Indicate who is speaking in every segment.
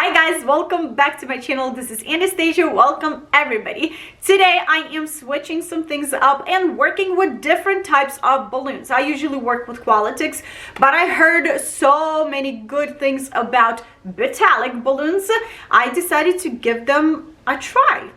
Speaker 1: Hi guys, welcome back to my channel. This is Anastasia. Welcome everybody. Today I am switching some things up and working with different types of balloons. I usually work with Qualitics, but I heard so many good things about Betallic balloons. I decided to give them a try.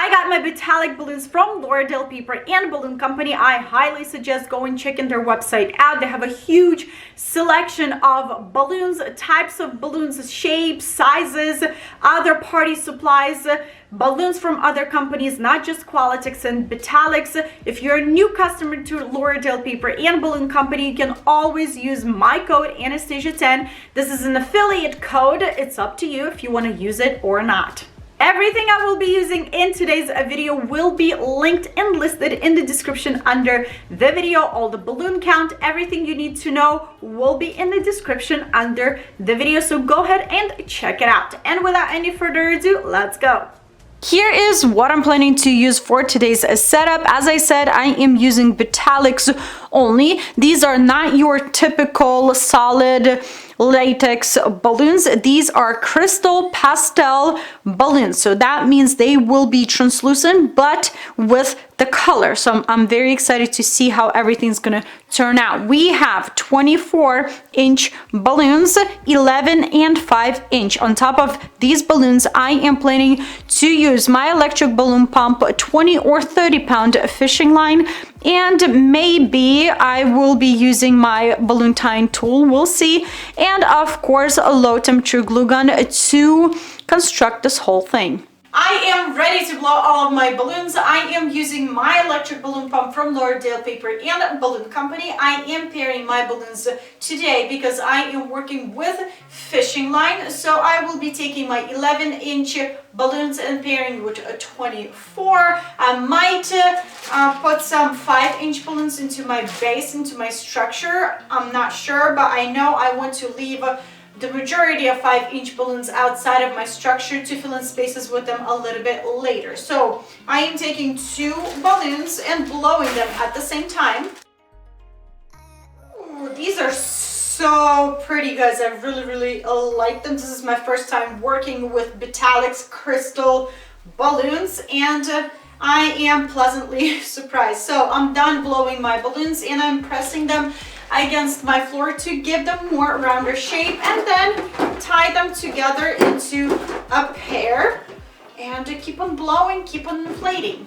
Speaker 1: I got my Betallic balloons from Lauderdale Paper and Balloon Company. I highly suggest going checking their website out. They have a huge selection of balloons, types of balloons, shapes, sizes, other party supplies, balloons from other companies, not just Qualitics and Betallics. If you're a new customer to Lauderdale Paper and Balloon Company, you can always use my code Anastasia10. This is an affiliate code. It's up to you if you want to use it or not. Everything I will be using in today's video will be linked and listed in the description under the video. All the balloon count, everything you need to know will be in the description under the video. So go ahead and check it out. And without any further ado, let's go. Here is what I'm planning to use for today's setup. As I said, I am using Betallics only. These are not your typical solid latex balloons. These are crystal pastel balloons, so that means they will be translucent but with the color. So I'm very excited to see how everything's gonna turn out. We have 24-inch balloons, 11 and 5-inch. On top of these balloons, I am planning to use my electric balloon pump, 20 or 30 pound fishing line, and maybe I will be using my balloon tying tool, we'll see, and of course a low temperature glue gun to construct this whole thing. I am ready to blow all of my balloons. I am using my electric balloon pump from Lauderdale Paper and Balloon Company. I am pairing my balloons today because I am working with fishing line. So I will be taking my 11-inch balloons and pairing with a 24. I might put some 5-inch balloons into my base, into my structure. I'm not sure, but I know I want to leave the majority of 5-inch balloons outside of my structure to fill in spaces with them a little bit later. So I am taking 2 balloons and blowing them at the same time. Ooh, these are so pretty, guys. I really like them. This is my first time working with Betallic's crystal balloons, and I am pleasantly surprised. So I'm done blowing my balloons and I'm pressing them against my floor to give them more rounder shape, and then tie them together into a pair and keep on blowing, keep on inflating.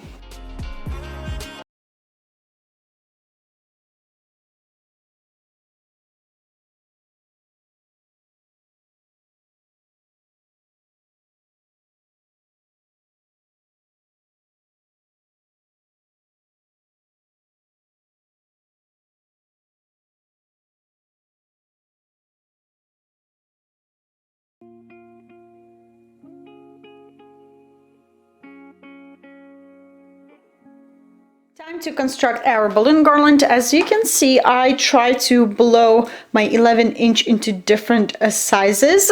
Speaker 1: Time to construct our balloon garland. As you can see, I try to blow my 11-inch into different sizes.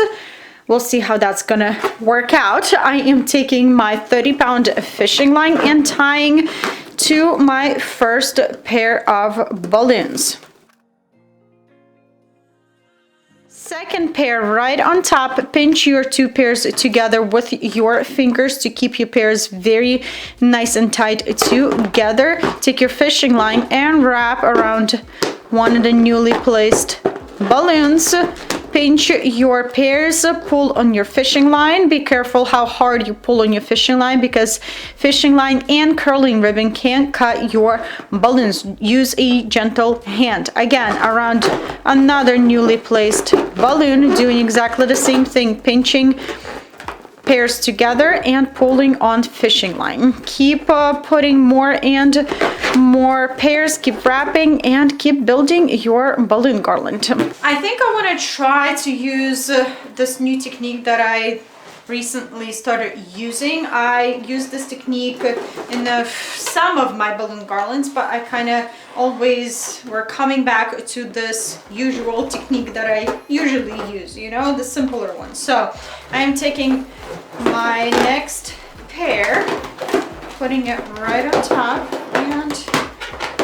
Speaker 1: We'll see how that's gonna work out. I am taking my 30-pound fishing line and tying to my first pair of balloons. Second pair right on top. Pinch your 2 pairs together with your fingers to keep your pairs very nice and tight together. Take your fishing line and wrap around one of the newly placed balloons. Pinch your pairs, pull on your fishing line. Be careful how hard you pull on your fishing line because fishing line and curling ribbon can cut your balloons. Use a gentle hand. Again, around another newly placed balloon, doing exactly the same thing, pinching pairs together and pulling on fishing line. Keep putting more and more pairs, keep wrapping and keep building your balloon garland. I think I want to try to use this new technique that I recently started using. I use this technique in some of my balloon garlands, but I kind of always were coming back to this usual technique that I usually use, you know, the simpler one. So I'm taking my next pair, putting it right on top and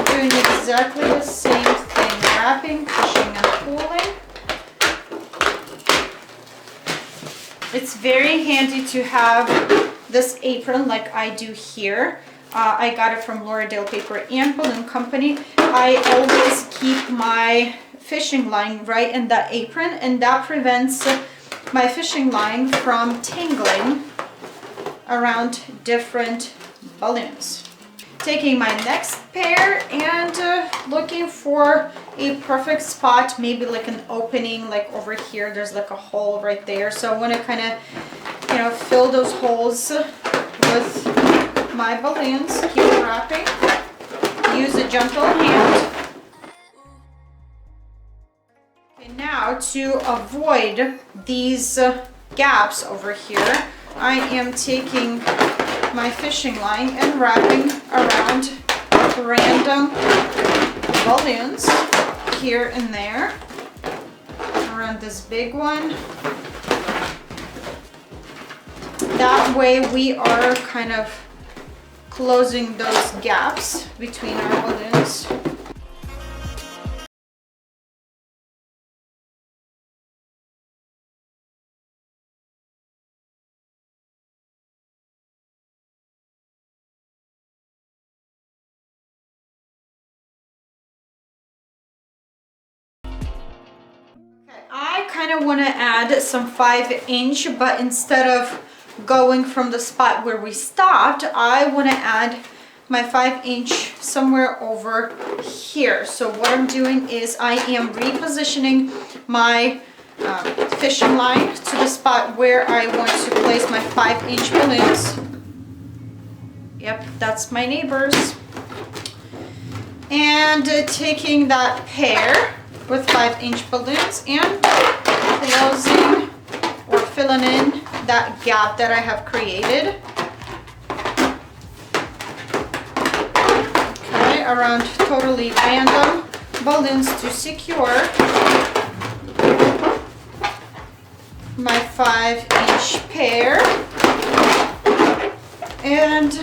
Speaker 1: doing exactly the same thing, wrapping, pushing and pulling. It's very handy to have this apron like I do here. I got it from Lauderdale Paper and Balloon Company. I always keep my fishing line right in that apron, and that prevents my fishing line from tangling around different balloons. Taking my next pair and looking for a perfect spot, maybe like an opening, like over here there's like a hole right there, so I want to kind of, you know, fill those holes with my balloons. Keep wrapping, use a gentle hand. Okay, now to avoid these gaps over here, I am taking my fishing line and wrapping around random balloons here and there, around this big one. That way we are kind of closing those gaps between our balloons. I kind of want to add some 5-inch, but instead of going from the spot where we stopped, I want to add my 5-inch somewhere over here. So what I'm doing is I am repositioning my fishing line to the spot where I want to place my 5-inch balloons. Yep, that's my neighbors. And taking that pair with 5-inch balloons and closing or filling in that gap that I have created. Okay, around totally random balloons to secure my 5-inch pair. And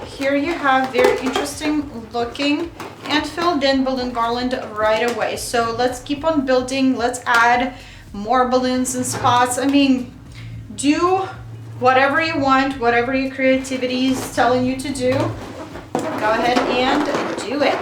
Speaker 1: here you have very interesting looking and filled in balloon garland right away. So let's keep on building. Let's add more balloons and spots. I mean, do whatever you want, whatever your creativity is telling you to do. Go ahead and do it.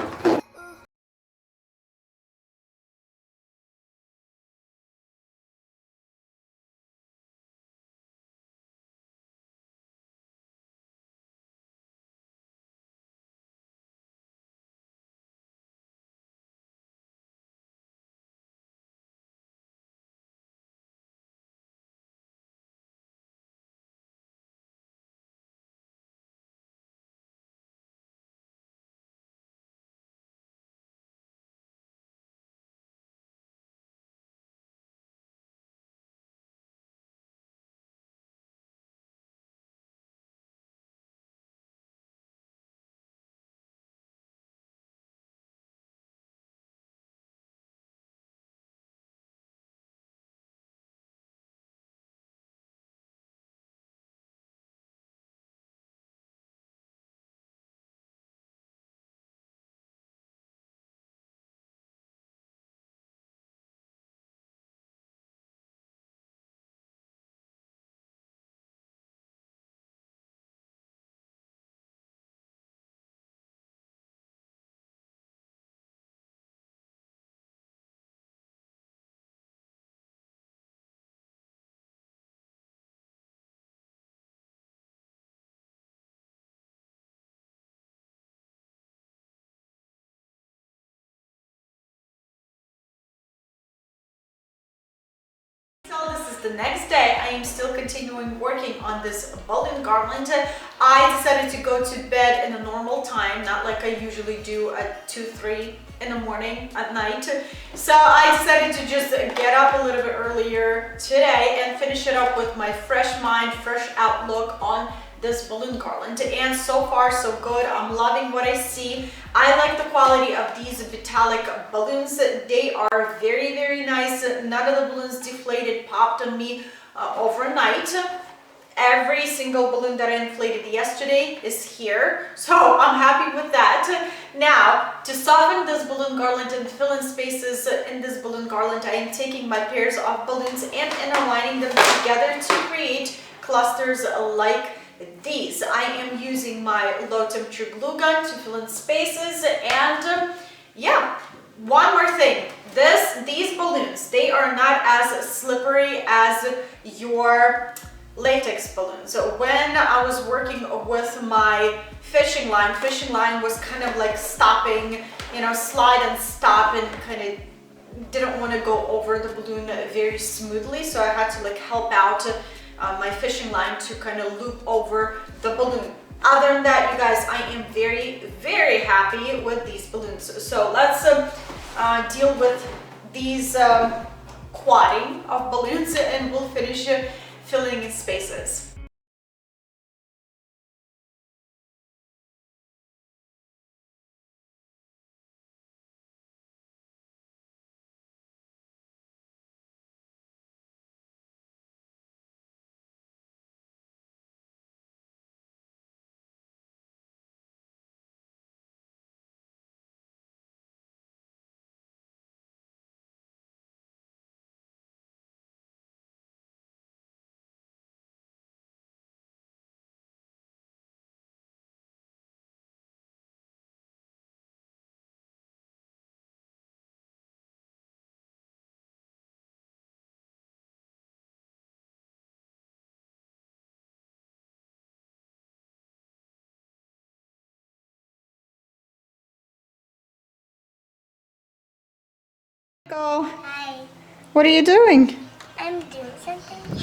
Speaker 1: The next day, I am still continuing working on this balloon garland. I decided to go to bed in a normal time, not like I usually do at 2-3 in the morning at night. So I decided to just get up a little bit earlier today and finish it up with my fresh mind, fresh outlook on this balloon garland. And so far so good. I'm loving what I see. I like the quality of these Betallic balloons. They are very, very nice. None of the balloons deflated, popped on me overnight. Every single balloon that I inflated yesterday is here, so I'm happy with that. Now, to soften this balloon garland and fill in spaces in this balloon garland, I am taking my pairs of balloons and interlining them together to create clusters like these. I am using my low temperature glue gun to fill in spaces, and yeah, one more thing. These balloons, they are not as slippery as your latex balloons. So when I was working with my fishing line was kind of like stopping, you know, slide and stop, and kind of didn't want to go over the balloon very smoothly, so I had to like help out my fishing line to kind of loop over the balloon. Other than that, you guys, I am very happy with these balloons. So let's deal with these quadding of balloons, and we'll finish filling in spaces. Go.
Speaker 2: Hi.
Speaker 1: What are you doing?
Speaker 2: I'm doing something.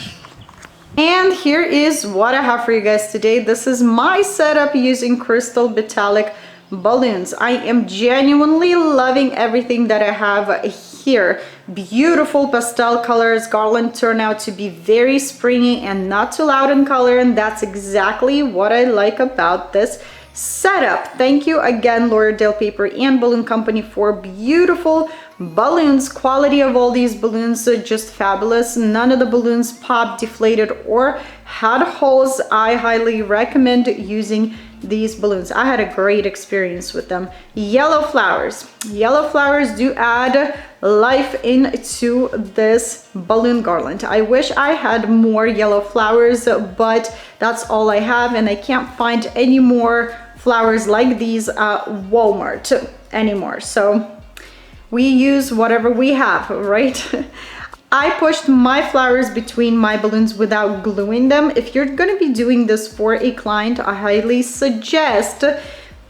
Speaker 1: And here is what I have for you guys today. This is my setup using crystal Betallic balloons. I am genuinely loving everything that I have here. Beautiful pastel colors. Garland turned out to be very springy and not too loud in color, and that's exactly what I like about this setup. Thank you again, Lauderdale Paper and Balloon Company, for beautiful balloons. Quality of all these balloons are just fabulous. None of the balloons popped, deflated, or had holes. I highly recommend using these balloons. I had a great experience with them. Yellow flowers. Yellow flowers do add life into this balloon garland. I wish I had more yellow flowers, but that's all I have, and I can't find any more flowers like these at Walmart anymore. So we use whatever we have, right? I pushed my flowers between my balloons without gluing them. If you're going to be doing this for a client, I highly suggest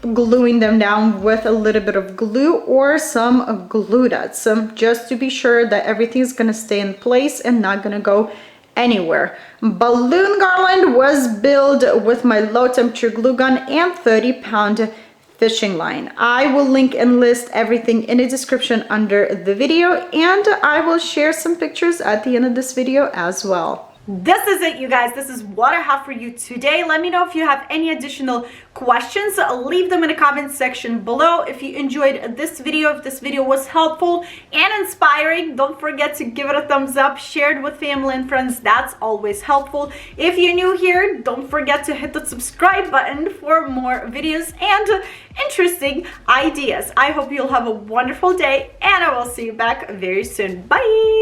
Speaker 1: gluing them down with a little bit of glue or some glue dots, just to be sure that everything is going to stay in place and not going to go anywhere. Balloon garland was built with my low temperature glue gun and 30-pound fishing line. I will link and list everything in the description under the video, and I will share some pictures at the end of this video as well. This is it, you guys. This is what I have for you today. Let me know if you have any additional questions. Leave them in the comment section below. If you enjoyed this video, if this video was helpful and inspiring, don't forget to give it a thumbs up. Share it with family and friends. That's always helpful. If you're new here, don't forget to hit the subscribe button for more videos and interesting ideas. I hope you'll have a wonderful day, and I will see you back very soon. Bye.